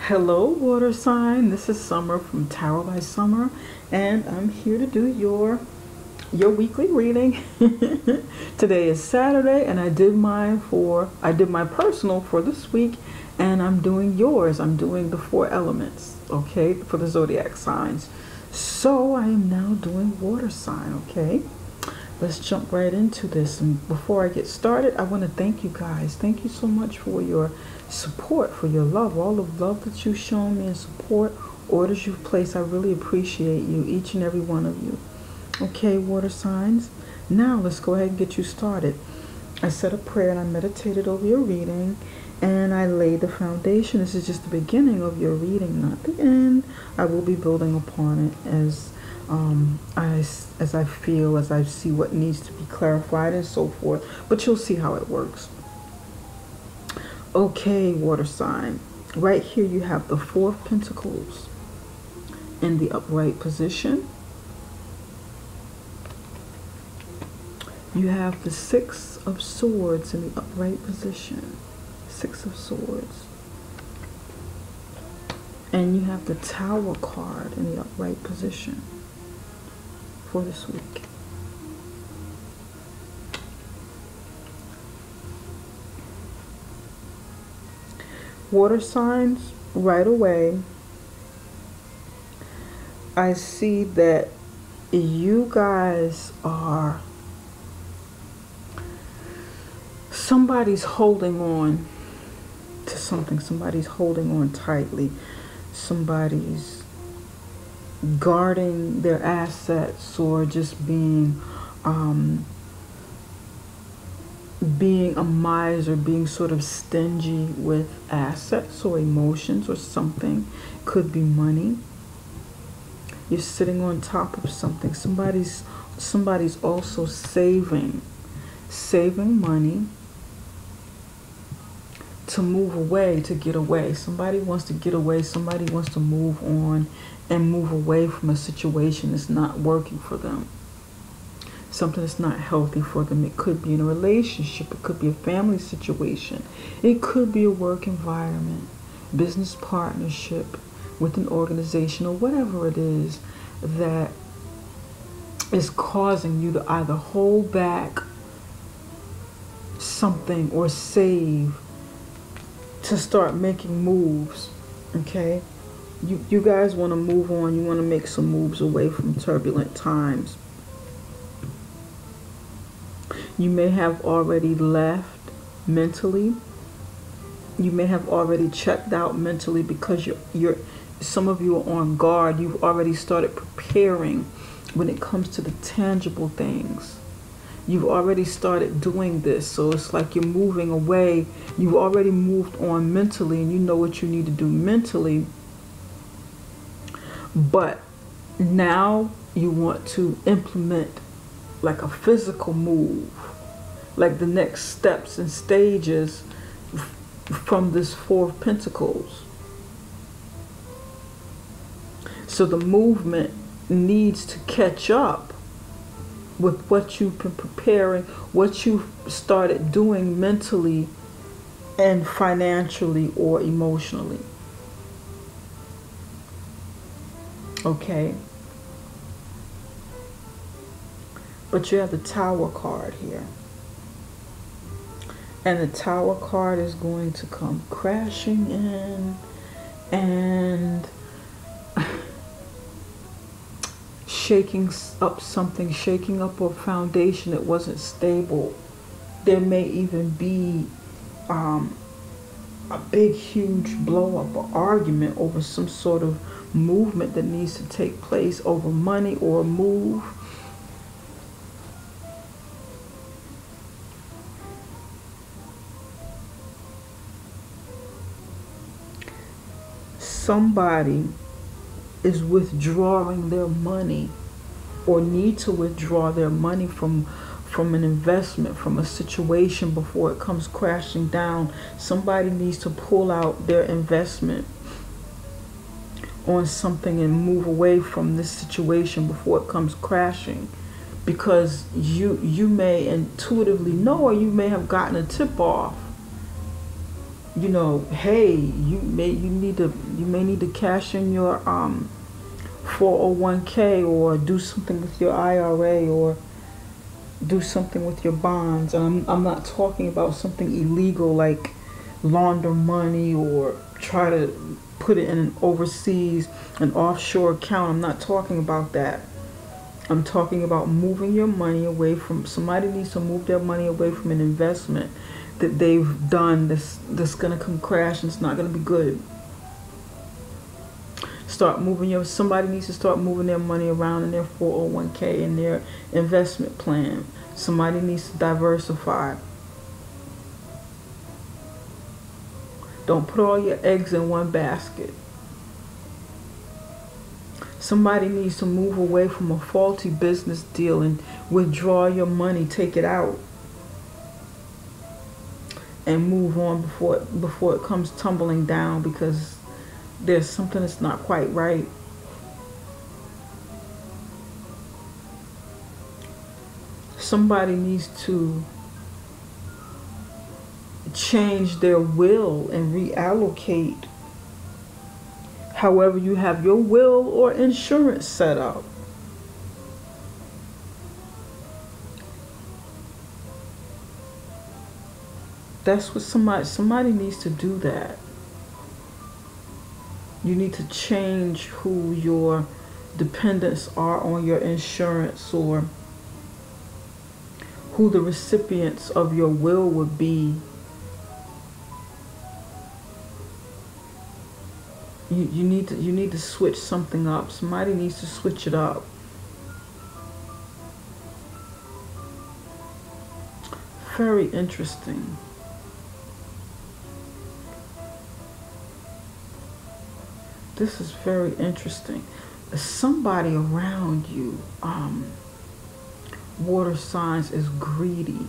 Hello, water sign. This is Summer from Tarot by Summer, and I'm here to do your weekly reading. Today is Saturday, and I did my personal for this week, and I'm doing yours. I'm doing the 4 elements, okay, for the zodiac signs. So I am now doing water sign, okay? Let's jump right into this. And before I get started, I want to thank you guys. Thank you so much for your support, for your love, all the love that you've shown me and support, orders you've placed. I really appreciate you, each and every one of you. Okay, water signs. Now let's go ahead and get you started. I said a prayer and I meditated over your reading, and I laid the foundation. This is just the beginning of your reading, not the end. I will be building upon it as I feel, as I see what needs to be clarified and so forth, but you'll see how it works. Okay, water sign, right here you have the 4 of Pentacles in the upright position. You have the 6 of Swords in the upright position. 6 of Swords. And you have the Tower card in the upright position for this week. Water signs, right away, I see that you guys are, somebody's holding on to something. Somebody's holding on tightly. Somebody's guarding their assets, or just being a miser, being sort of stingy with assets or emotions or something. Could be money. You're sitting on top of something. Somebody's also saving money to move away, to get away. Somebody wants to get away. Somebody wants to move on and move away from a situation that's not working for them. Something that's not healthy for them. It could be in a relationship. It could be a family situation. It could be a work environment, business partnership with an organization, or whatever it is that is causing you to either hold back something or save to start making moves. Okay? You guys want to move on. You want to make some moves away from turbulent times. You may have already left mentally. You may have already checked out mentally, because some of you are on guard. You've already started preparing when it comes to the tangible things. You've already started doing this. So it's like you're moving away. You've already moved on mentally, and you know what you need to do mentally. But now you want to implement like a physical move, like the next steps and stages from this 4 of Pentacles. So the movement needs to catch up with what you've been preparing, what you've started doing mentally and financially or emotionally. Okay? But you have the Tower card here. And the Tower card is going to come crashing in and shaking up something, shaking up a foundation that wasn't stable. There may even be a big, huge blow up or argument over some sort of movement that needs to take place, over money or a move. Somebody is withdrawing their money, or need to withdraw their money from an investment, from a situation before it comes crashing down. Somebody needs to pull out their investment on something and move away from this situation before it comes crashing, because you may intuitively know, or you may have gotten a tip off you know, hey, you may need to cash in your 401k, or do something with your IRA, or do something with your bonds. And I'm not talking about something illegal like launder money or try to put it in an offshore account. I'm not talking about that. I'm talking about moving your money away from, somebody needs to move their money away from an investment that they've done that's gonna come crash, and it's not gonna be good. Somebody needs to start moving their money around in their 401k, in their investment plan. Somebody needs to diversify. Don't put all your eggs in one basket. Somebody needs to move away from a faulty business deal and withdraw your money, take it out, and move on before it comes tumbling down, because there's something that's not quite right. Somebody needs to change their will and reallocate however you have your will or insurance set up. That's what somebody needs to do that. You need to change who your dependents are on your insurance, or who the recipients of your will would be. You need to switch something up. Somebody needs to switch it up. Very interesting. This is very interesting. Somebody around you, water signs, is greedy.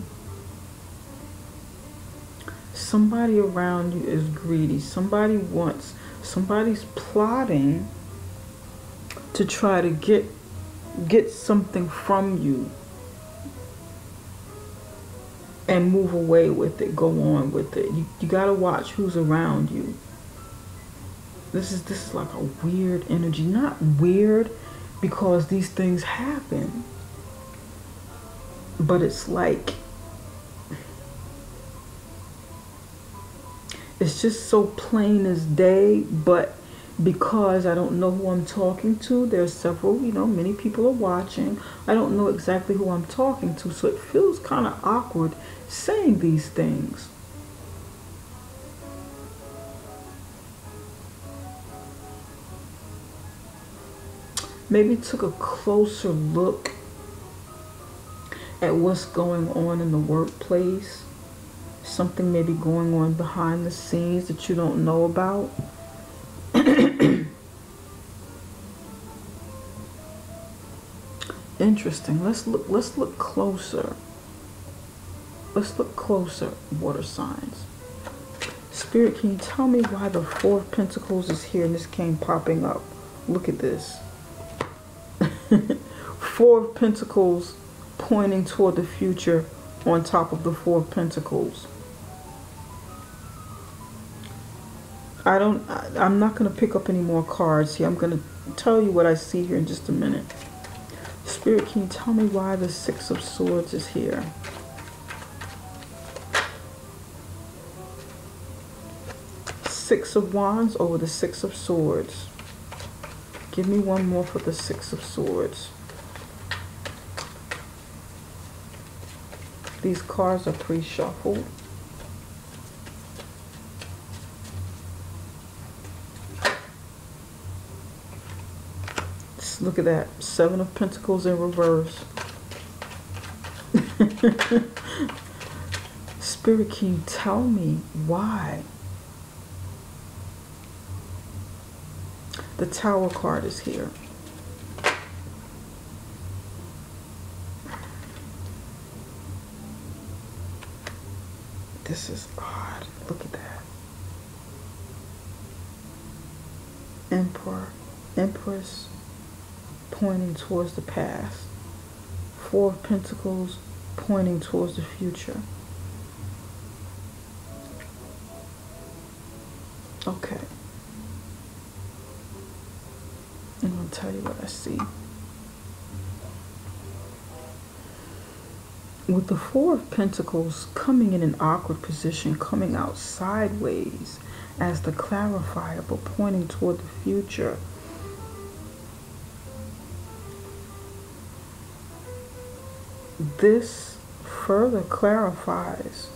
Somebody around you is greedy. Somebody's plotting to try to get something from you and move away with it, go on with it. You gotta watch who's around you. This is like a weird energy. Not weird because these things happen, but it's like, it's just so plain as day. But because I don't know who I'm talking to, there's several, many people are watching. I don't know exactly who I'm talking to, so it feels kind of awkward saying these things. Maybe took a closer look at what's going on in the workplace. Something may be going on behind the scenes that you don't know about. Interesting. Let's look closer. Let's look closer, water signs. Spirit, can you tell me why the Four of Pentacles is here and this came popping up? Look at this. Four of Pentacles pointing toward the future on top of the Four of Pentacles. I'm not going to pick up any more cards here. I'm going to tell you what I see here in just a minute. Spirit, can you tell me why the Six of Swords is here? Six of Wands over the Six of Swords. Give me one more for the Six of Swords. These cards are pre-shuffled. Just look at that. Seven of Pentacles in reverse. Spirit, can you tell me why? The Tower card is here. This is odd. Look at that. Emperor, Empress pointing towards the past. Four of Pentacles pointing towards the future. Okay. And I'll tell you what I see. With the Four of Pentacles coming in an awkward position, coming out sideways as the clarifier, but pointing toward the future. This further clarifies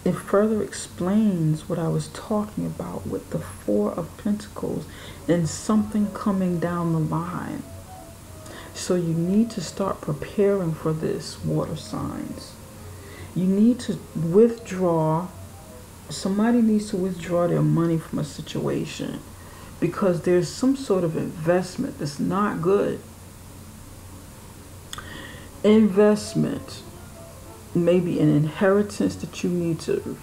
it further explains what I was talking about with the Four of Pentacles and something coming down the line. So you need to start preparing for this, water signs. You need to withdraw. Somebody needs to withdraw their money from a situation because there's some sort of investment that's not good. Investment. Maybe an inheritance that you need to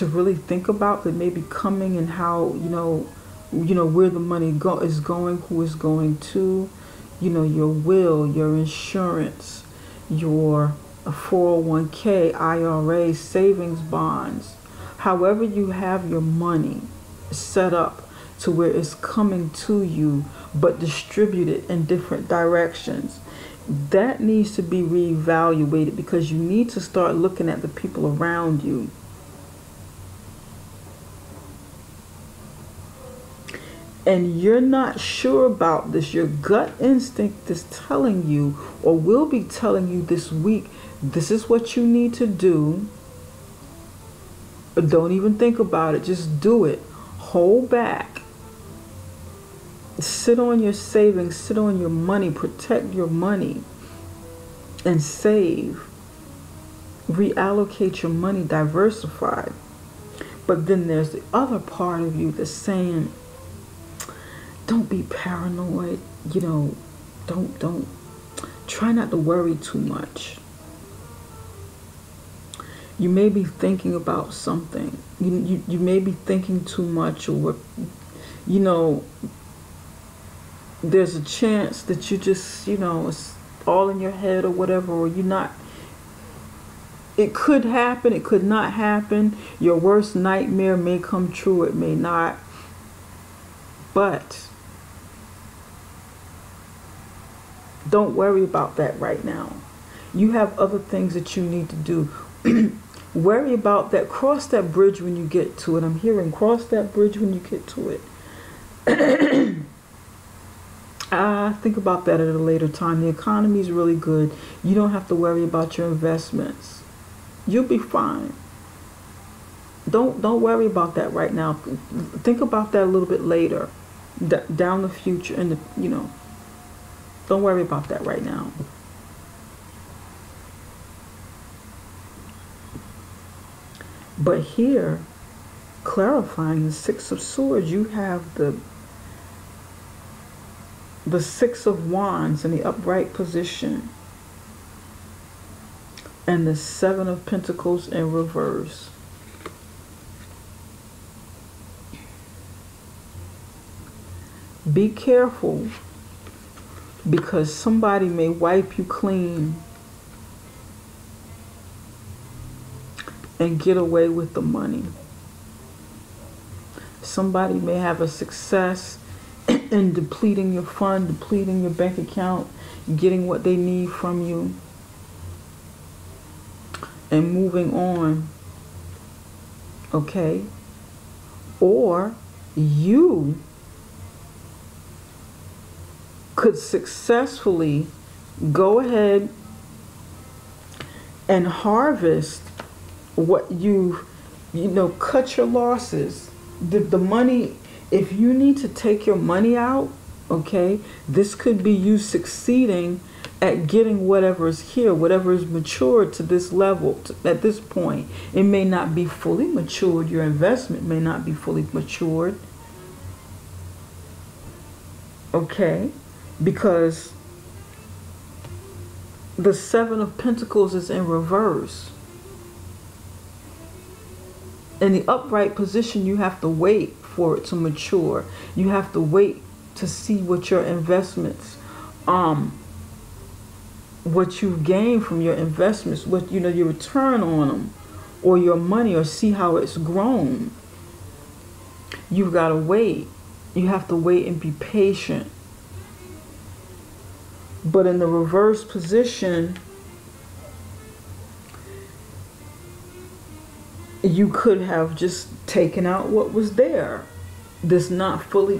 really think about, that may be coming, and how you know where the money is going, who is going to, your will, your insurance, your 401k, IRA, savings bonds, however you have your money set up to where it's coming to you, but distributed in different directions. That needs to be reevaluated because you need to start looking at the people around you. And you're not sure about this. Your gut instinct is telling you, or will be telling you this week, this is what you need to do. Don't even think about it. Just do it. Hold back. Sit on your savings, sit on your money, protect your money, and save. Reallocate your money, diversify. But then there's the other part of you that's saying, don't be paranoid, don't try not to worry too much. You may be thinking about something. You may be thinking too much, or there's a chance that you just, it's all in your head or whatever, or you're not. It could happen, it could not happen. Your worst nightmare may come true, it may not. But don't worry about that right now. You have other things that you need to do. Worry about that. Cross that bridge when you get to it. I'm hearing cross that bridge when you get to it. Think about that at a later time. The economy is really good. You don't have to worry about your investments. You'll be fine. Don't worry about that right now. Think about that a little bit later, down the future, and don't worry about that right now. But here, clarifying the Six of Swords, you have the Six of Wands in the upright position, and the Seven of Pentacles in reverse. Be careful, because somebody may wipe you clean and get away with the money. Somebody may have a success in depleting your fund, depleting your bank account, getting what they need from you, and moving on. Okay? Or you could successfully go ahead and harvest what cut your losses. The money, if you need to take your money out, okay, this could be you succeeding at getting whatever is here, whatever is matured to this level, at this point. It may not be fully matured. Your investment may not be fully matured. Okay? Because the Seven of Pentacles is in reverse. In the upright position, you have to wait for it to mature. You have to wait to see what your investments what you've gained from your investments, what your return on them, or your money, or see how it's grown. You've got to wait. You have to wait and be patient. But in the reverse position, you could have just taken out what was there. This not fully,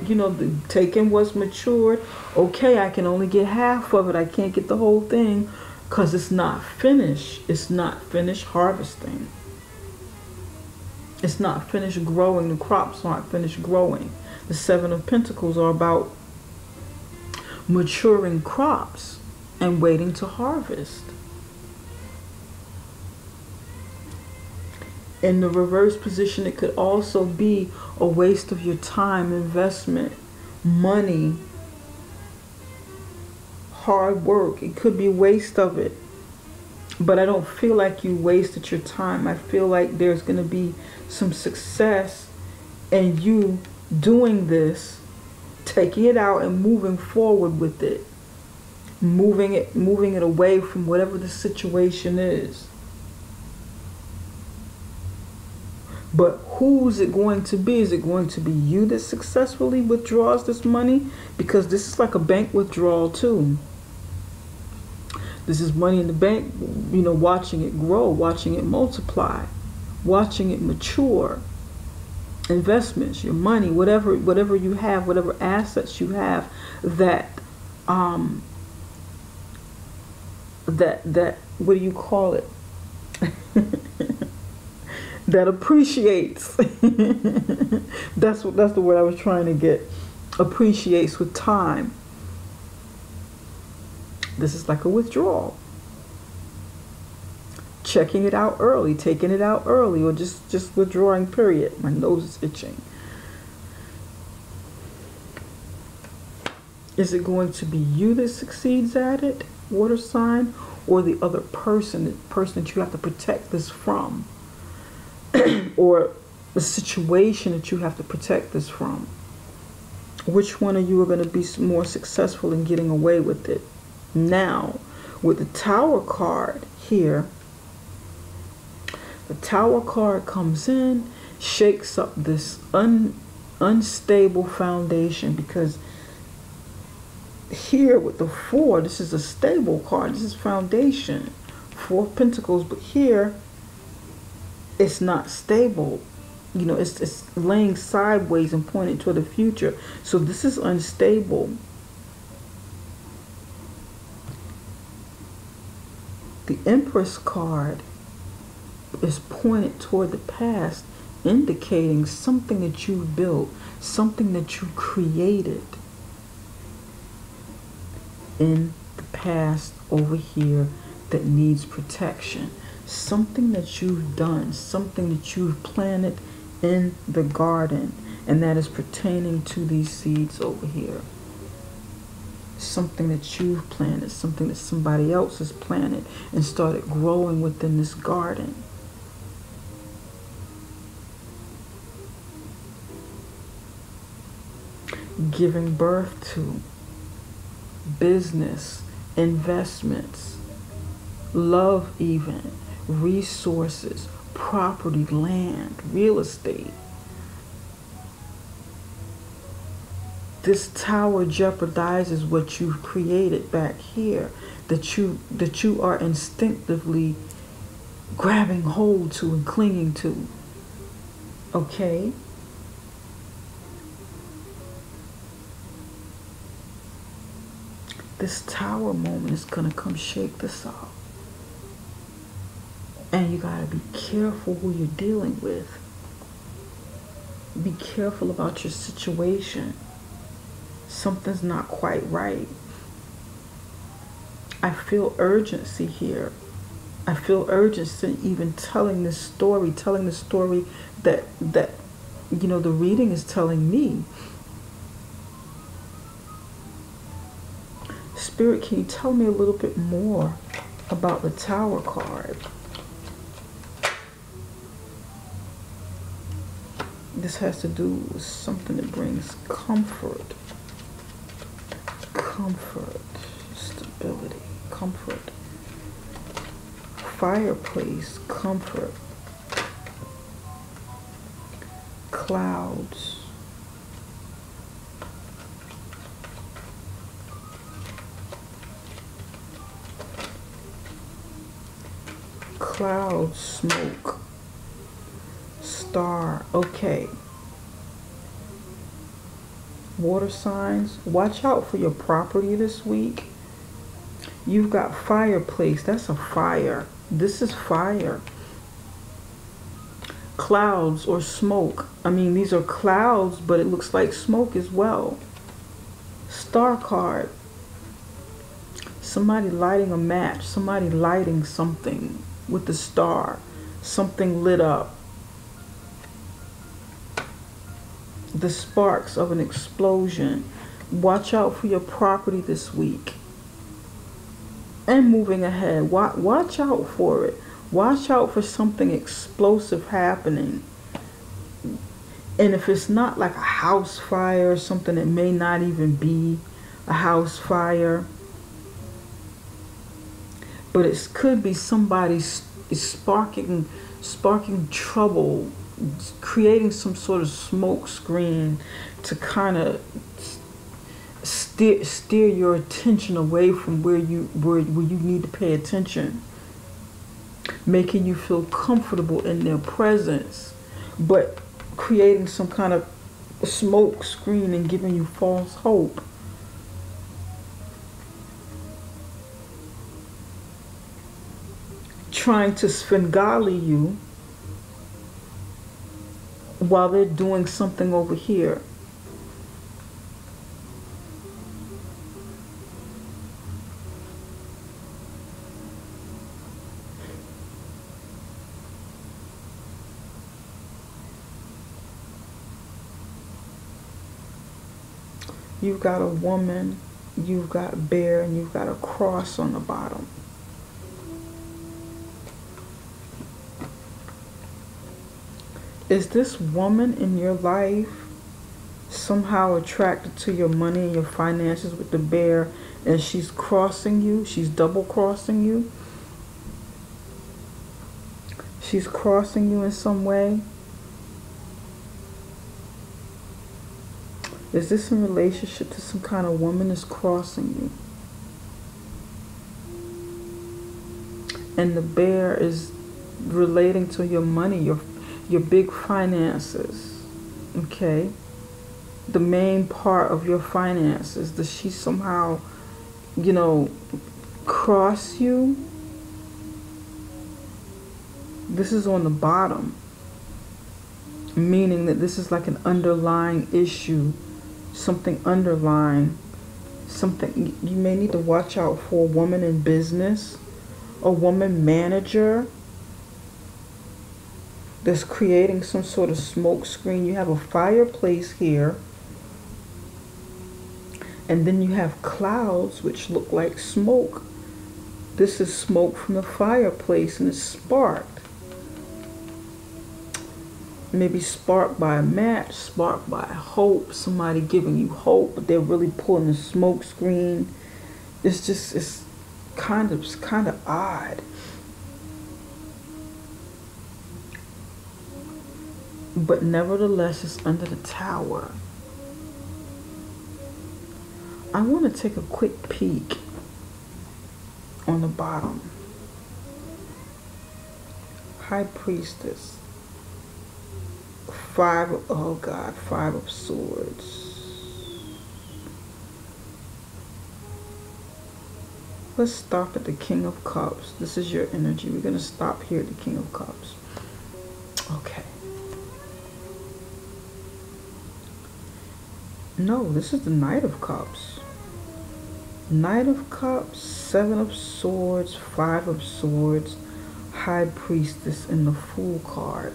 taking what's matured. Okay, I can only get half of it. I can't get the whole thing because it's not finished. It's not finished harvesting. It's not finished growing. The crops aren't finished growing. The Seven of Pentacles are about maturing crops and waiting to harvest. In the reverse position, it could also be a waste of your time, investment, money, hard work. It could be a waste of it. But I don't feel like you wasted your time. I feel like there's going to be some success in you doing this, taking it out and moving forward with it. Moving it away from whatever the situation is. But who's it going to be? Is it going to be you that successfully withdraws this money? Because this is like a bank withdrawal too. This is money in the bank, watching it grow, watching it multiply, watching it mature. Investments, your money, whatever you have, whatever assets you have that what do you call it? That appreciates. That's the word I was trying to get. Appreciates with time. This is like a withdrawal. Checking it out early, taking it out early, or just withdrawing, period. My nose is itching. Is it going to be you that succeeds at it, water sign, or the other person, the person that you have to protect this from? Or the situation that you have to protect this from? Which one of you are going to be more successful in getting away with it? Now, with the Tower card here, the Tower card comes in, shakes up this unstable foundation, because here with the 4, this is a stable card. This is foundation, 4 of Pentacles, but here it's not stable. It's laying sideways and pointing toward the future. So this is unstable. The Empress card is pointed toward the past, indicating something that you've built, something that you created in the past over here that needs protection. Something that you've done, something that you've planted in the garden, and that is pertaining to these seeds over here. Something that you've planted, something that somebody else has planted and started growing within this garden. Giving birth to business, investments, love even, resources, property, land, real estate. This Tower jeopardizes what you've created back here, that you are instinctively grabbing hold to and clinging to. Okay? This Tower moment is going to come shake this off. And you got to be careful who you're dealing with. Be careful about your situation. Something's not quite right. I feel urgency here. I feel urgency even telling this story that the reading is telling me. Spirit, can you tell me a little bit more about the Tower card? This has to do with something that brings comfort, stability, comfort. Fireplace, comfort. Clouds. Clouds, smoke. Star. Okay. Water signs, watch out for your property this week. You've got fireplace. That's a fire. This is fire. Clouds or smoke. I mean, these are clouds, but it looks like smoke as well. Star card. Somebody lighting a match. Somebody lighting something with the star. Something lit up. The sparks of an explosion. Watch out for your property this week. And moving ahead, watch out for it. Watch out for something explosive happening. And if it's not like a house fire or something, it may not even be a house fire. But it could be somebody sparking trouble, creating some sort of smoke screen to kind of steer your attention away from where you need to pay attention, making you feel comfortable in their presence, but creating some kind of smoke screen and giving you false hope. Trying to Svengali you while they're doing something over here. You've got a woman, you've got bear, and you've got a cross on the bottom. Is this woman in your life somehow attracted to your money and your finances with the bear, and she's crossing you? She's double crossing you? She's crossing you in some way? Is this in relationship to some kind of woman that's crossing you? And the bear is relating to your money, your big finances, okay? The main part of your finances. Does she somehow, cross you? This is on the bottom, meaning that this is like an underlying issue, something underlying, something you may need to watch out for. A woman in business, a woman manager that's creating some sort of smoke screen. You have a fireplace here, and then you have clouds which look like smoke. This is smoke from the fireplace, and it's sparked. Maybe sparked by a match, sparked by hope, somebody giving you hope, but they're really pulling the smoke screen. It's kind of odd. But nevertheless, it's under the tower. I want to take a quick peek on the bottom. High Priestess. Five of Swords. Let's stop at the King of Cups. This is your energy. We're going to stop here at the King of Cups. Okay. No, this is the Knight of Cups. Knight of Cups, Seven of Swords, Five of Swords, High Priestess, and the Fool card.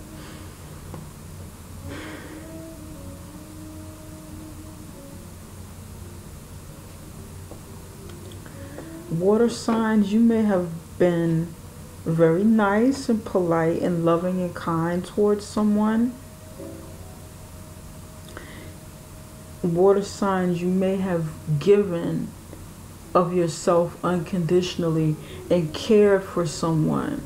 Water signs, you may have been very nice and polite and loving and kind towards someone. Water signs, you may have given of yourself unconditionally and cared for someone.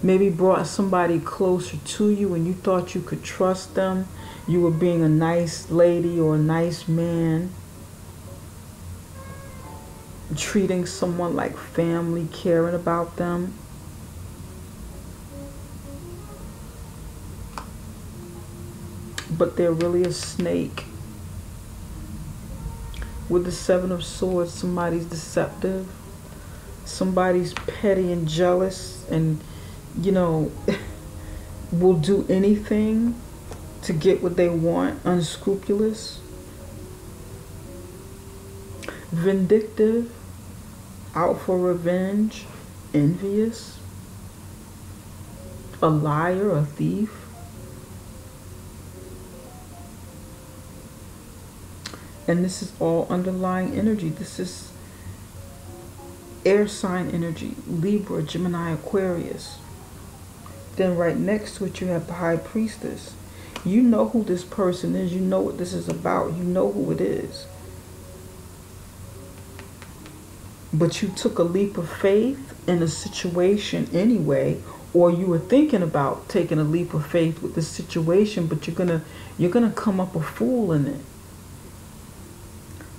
Maybe brought somebody closer to you and you thought you could trust them. You were being a nice lady or a nice man. Treating someone like family, caring about them. But they're really a snake. With the Seven of Swords, somebody's deceptive. Somebody's petty and jealous and, you know, will do anything to get what they want. Unscrupulous. Vindictive. Out for revenge. Envious. A liar, a thief. And this is all underlying energy. This is air sign energy. Libra, Gemini, Aquarius. Then right next to it you have the High Priestess. You know who this person is. You know what this is about. You know who it is. But you took a leap of faith in a situation anyway, or you were thinking about taking a leap of faith with this situation, but you're gonna come up a fool in it.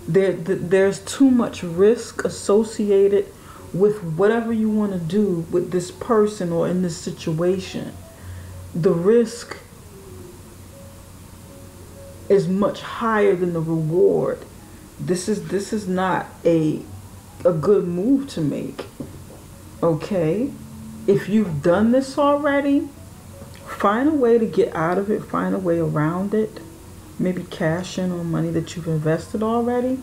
There's too much risk associated with whatever you want to do with this person or in this situation. The risk is much higher than the reward. This is not a good move to make. Okay? If you've done this already, find a way to get out of it, find a way around it. Maybe cash in on money that you've invested already.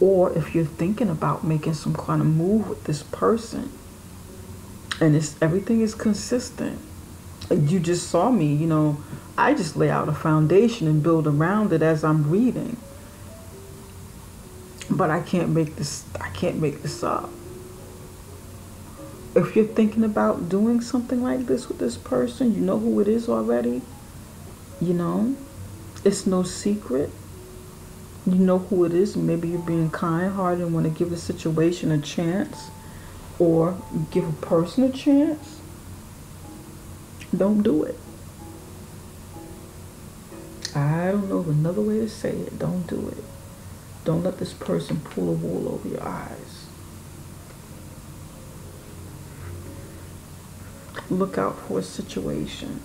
Or if you're thinking about making some kind of move with this person and everything is consistent. You just saw me, you know, I just lay out a foundation and build around it as I'm reading. But I can't make this up. If you're thinking about doing something like this with this person, you know who it is already. You know, it's no secret. You know who it is. Maybe you're being kind-hearted and want to give the situation a chance, or give a person a chance. Don't do it. I don't know of another way to say it. Don't do it. Don't let this person pull a wool over your eyes. Look out for a situation.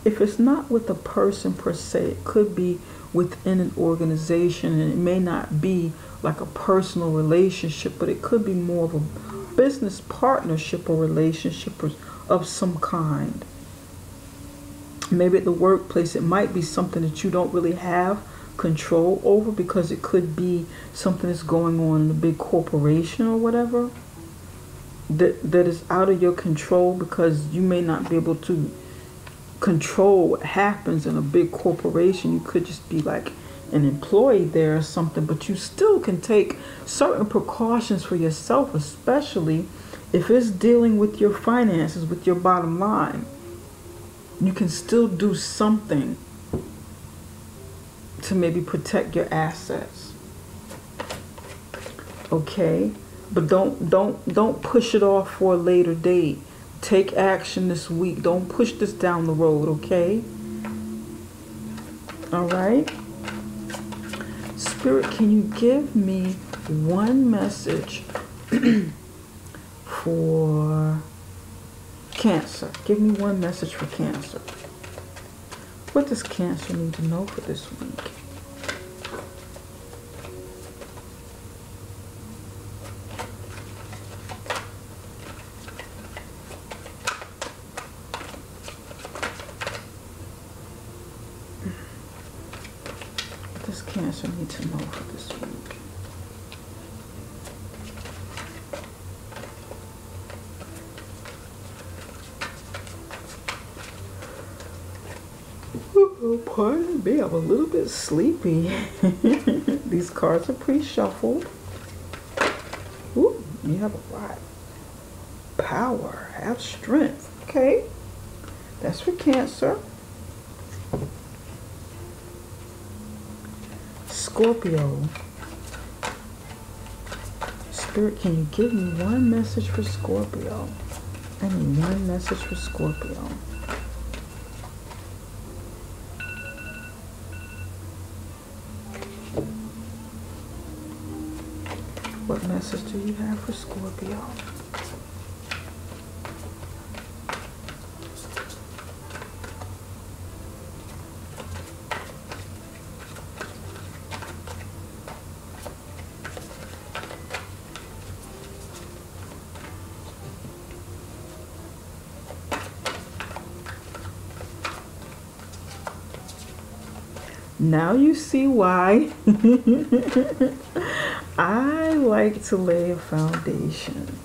If it's not with a person per se, it could be within an organization, and it may not be like a personal relationship, but it could be more of a business partnership or relationship of some kind. Maybe at the workplace, it might be something that you don't really have control over, because it could be something that's going on in a big corporation or whatever that is out of your control, because you may not be able to control what happens in a big corporation. You could just be like an employee there or something, but you still can take certain precautions for yourself, especially if it's dealing with your finances, with your bottom line. You can still do something to maybe protect your assets. Okay? But don't push it off for a later date. Take action this week. Don't push this down the road, okay? All right? Spirit, can you give me one message for Cancer? Give me one message for Cancer. What does Cancer need to know for this week? What does Cancer need to know for this week? Oh, pardon me, I'm a little bit sleepy. These cards are pre-shuffled. Ooh, you have a lot. Power, have strength. Okay, that's for Cancer. Scorpio. Spirit, can you give me one message for Scorpio? I need one message for Scorpio. What message do you have for Scorpio? Now you see why I like to lay a foundation.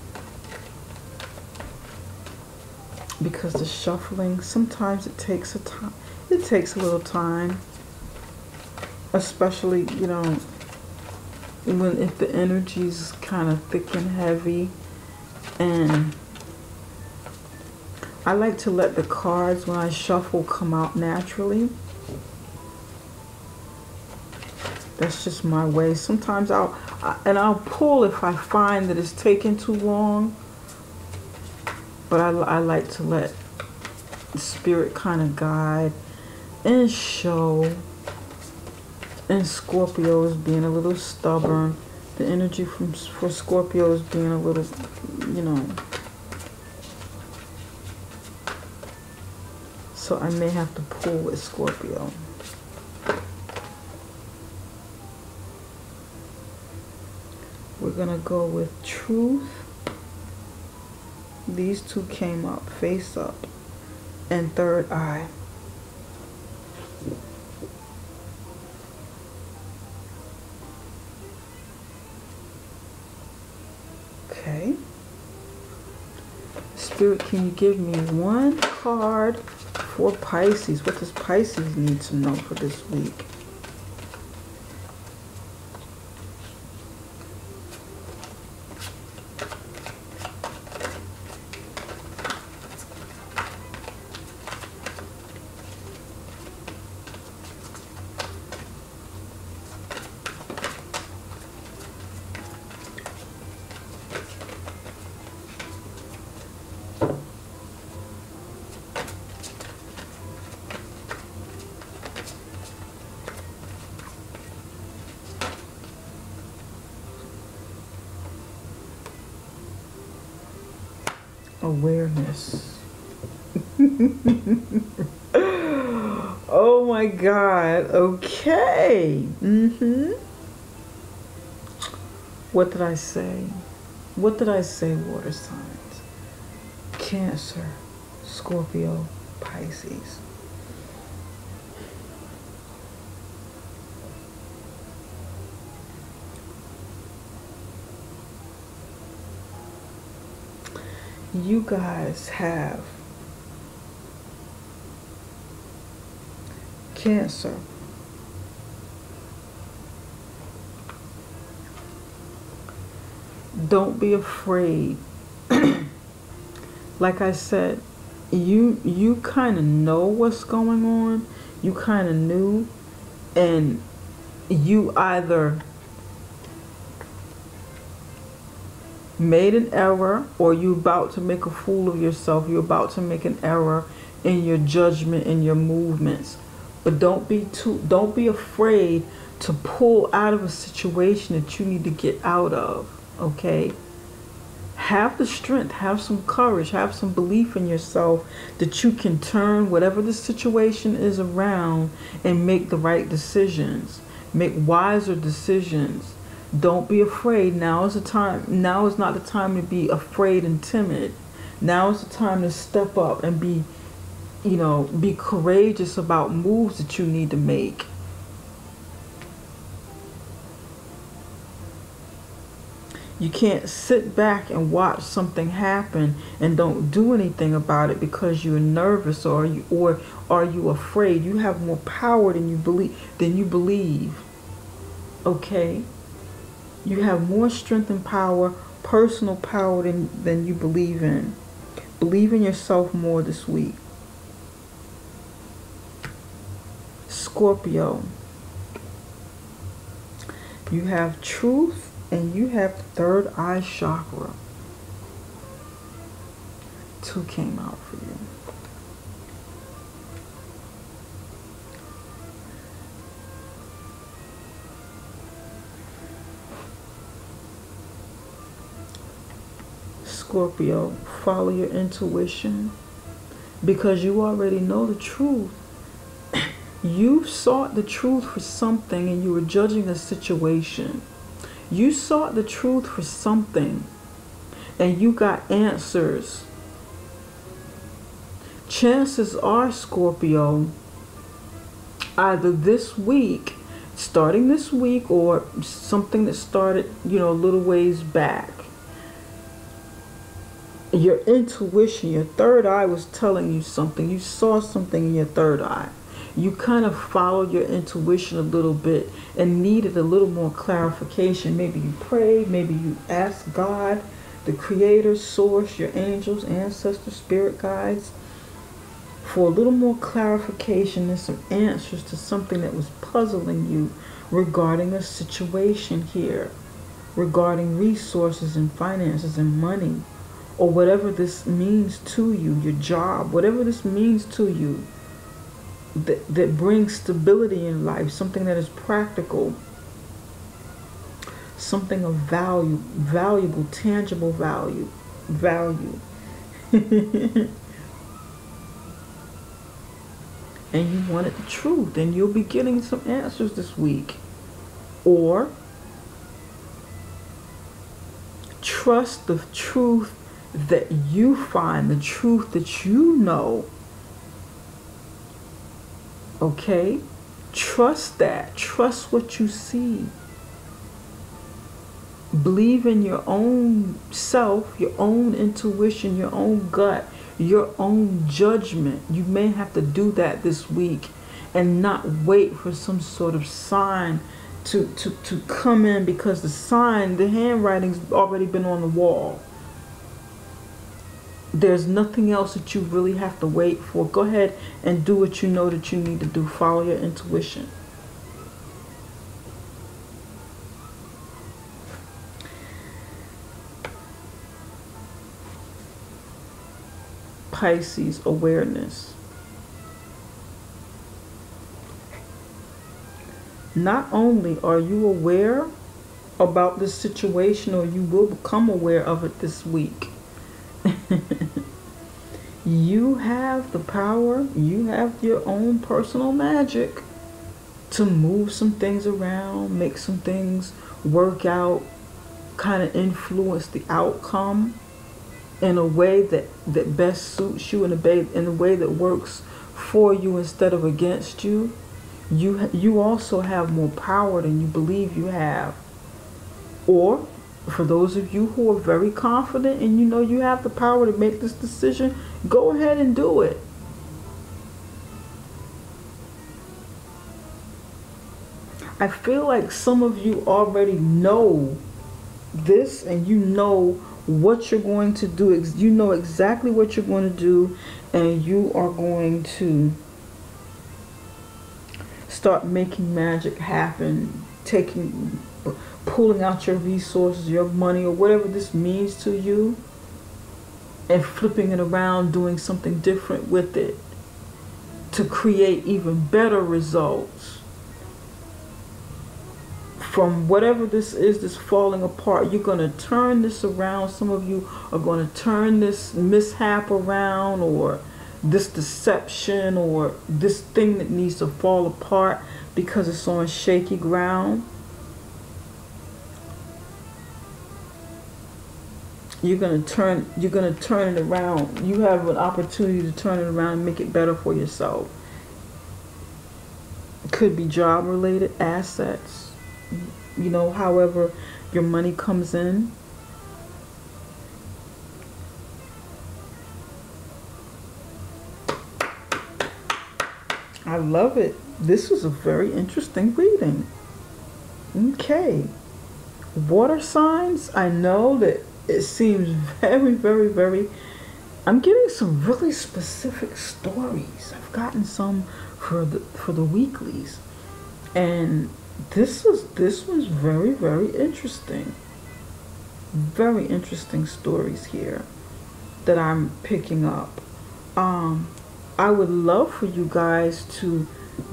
Because the shuffling, sometimes it takes a little time. Especially, you know, if the energy's kind of thick and heavy. And I like to let the cards, when I shuffle, come out naturally. That's just my way. Sometimes I'll pull if I find that it's taking too long. But I like to let the spirit kind of guide and show. And Scorpio is being a little stubborn. The energy for Scorpio is being a little, you know. So I may have to pull with Scorpio. We're going to go with truth. These two came up, face up, and third eye. Okay. Spirit, can you give me one card for Pisces? What does Pisces need to know for this week? Awareness. Oh my God. Okay. What did I say? What did I say, water signs? Cancer, Scorpio, Pisces. You guys have Cancer. Don't be afraid. Like I said, you kind of know what's going on. You kind of knew, and you either made an error or you about to make a fool of yourself. You're about to make an error in your judgment and your movements. But don't be afraid to pull out of a situation that you need to get out of. Okay? Have the strength, have some courage, have some belief in yourself that you can turn whatever the situation is around and make the right decisions. Make wiser decisions. Don't be afraid. Now is the time. Now is not the time to be afraid and timid. Now is the time to step up and be, you know, be courageous about moves that you need to make. You can't sit back and watch something happen and don't do anything about it because you're nervous or are you afraid. You have more power than you believe. Okay? You have more strength and power, personal power than you believe in. Believe in yourself more this week. Scorpio. You have truth, and you have the third eye chakra. 2 came out for you. Scorpio, follow your intuition, because you already know the truth. You sought the truth for something and you were judging a situation. You sought the truth for something and you got answers. Chances are, Scorpio, either this week, starting this week, or something that started, a little ways back, your intuition, your third eye was telling you something. You saw something in your third eye. You kind of followed your intuition a little bit and needed a little more clarification. Maybe you prayed, maybe you asked God, the creator, source, your angels, ancestors, spirit guides, for a little more clarification and some answers to something that was puzzling you regarding a situation here, regarding resources and finances and money, or whatever this means to you, your job, whatever this means to you, that brings stability in life, something that is practical, something of value, valuable, tangible value. And you wanted the truth, and you'll be getting some answers this week. Or trust the truth that you find, the truth that you know. Okay? Trust that. Trust what you see. Believe in your own self, your own intuition, your own gut, your own judgment. You may have to do that this week and not wait for some sort of sign to come in, because the sign, the handwriting's already been on the wall. There's nothing else that you really have to wait for. Go ahead and do what you know that you need to do. Follow your intuition. Pisces, awareness. Not only are you aware about this situation, or you will become aware of it this week, you have the power, you have your own personal magic to move some things around, make some things work out, kind of influence the outcome in a way that best suits you, in a way that works for you instead of against you. You also have more power than you believe you have. Or for those of you who are very confident and you know you have the power to make this decision, go ahead and do it. I feel like some of you already know this, and you know what you're going to do. You know exactly what you're going to do, and you are going to start making magic happen, pulling out your resources, your money, or whatever this means to you, and flipping it around, doing something different with it to create even better results from whatever this is that's falling apart. You're going to turn this around. Some of you are going to turn this mishap around, or this deception, or this thing that needs to fall apart because it's on shaky ground. You're going to turn it around. You have an opportunity to turn it around and make it better for yourself. It could be job related, assets, however your money comes in. I love it. This was a very interesting reading. Okay. Water signs, I know that it seems very, very, very... I'm getting some really specific stories. I've gotten some for the weeklies. And This was very, very interesting. Very interesting stories here that I'm picking up. I would love for you guys to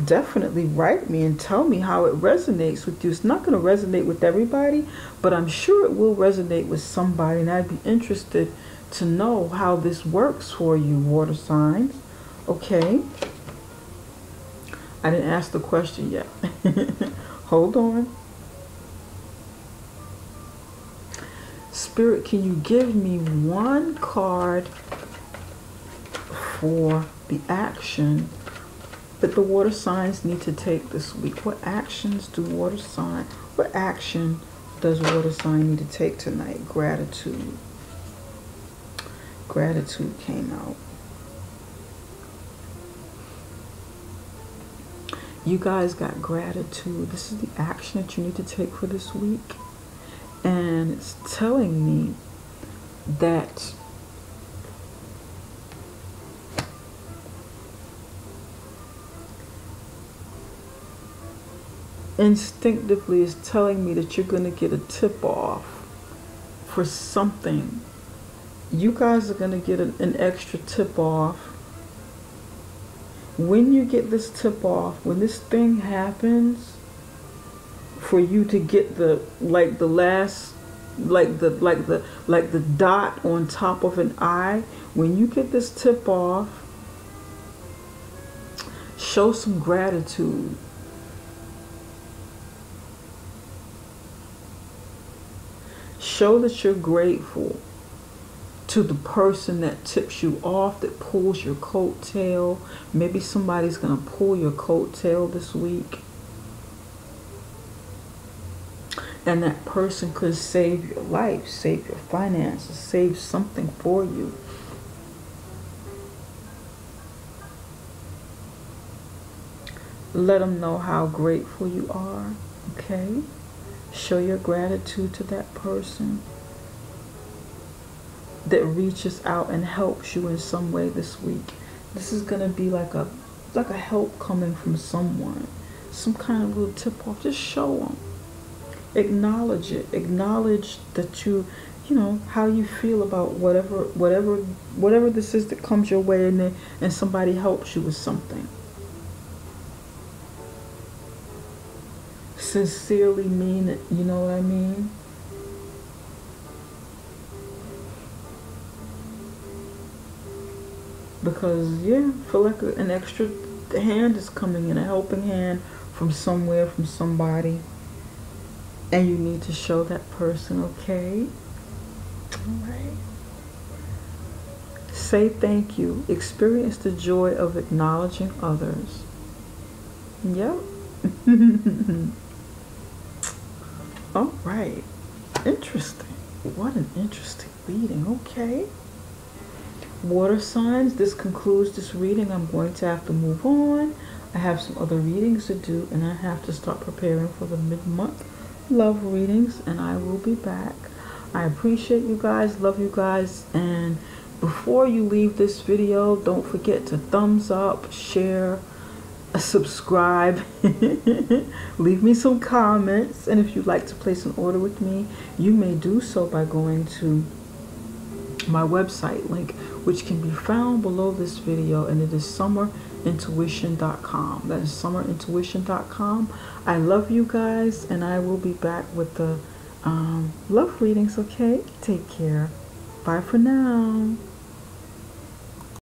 definitely write me and tell me how it resonates with you. It's not going to resonate with everybody, but I'm sure it will resonate with somebody, and I'd be interested to know how this works for you, water signs. Okay. I didn't ask the question yet. Hold on. Spirit, can you give me one card for the action that the water signs need to take this week? What actions do what action does water sign need to take tonight? Gratitude. Gratitude came out. You guys got gratitude. This is the action that you need to take for this week. And it's telling me that instinctively it's telling me that you're going to get a tip off for something. You guys are going to get an extra tip off. When you get this tip off, when this thing happens, for you to get the dot on top of an I, when you get this tip off, show some gratitude. Show that you're grateful to the person that tips you off, that pulls your coattail. Maybe somebody's going to pull your coattail this week. And that person could save your life, save your finances, save something for you. Let them know how grateful you are, okay? Show your gratitude to that person that reaches out and helps you in some way this week. This is going to be like a help coming from someone. Some kind of little tip off. Just show them. Acknowledge it. Acknowledge that you know, how you feel about whatever this is that comes your way, and somebody helps you with something. Sincerely mean it, you know what I mean? Because, yeah, I feel like an extra hand is coming in, a helping hand from somewhere, from somebody. And you need to show that person, okay? All right. Say thank you. Experience the joy of acknowledging others. Yep. All right. Interesting. What an interesting reading. Okay. Water signs, this concludes this reading. I'm going to have to move on. I have some other readings to do, and I have to start preparing for the mid-month love readings, and I will be back. I appreciate you guys, love you guys, and before you leave this video, don't forget to thumbs up, share, subscribe, leave me some comments, and if you'd like to place an order with me, you may do so by going to my website link, which can be found below this video, and it is summerintuition.com. That is summerintuition.com. I love you guys, and I will be back with the love readings, okay? Take care. Bye for now.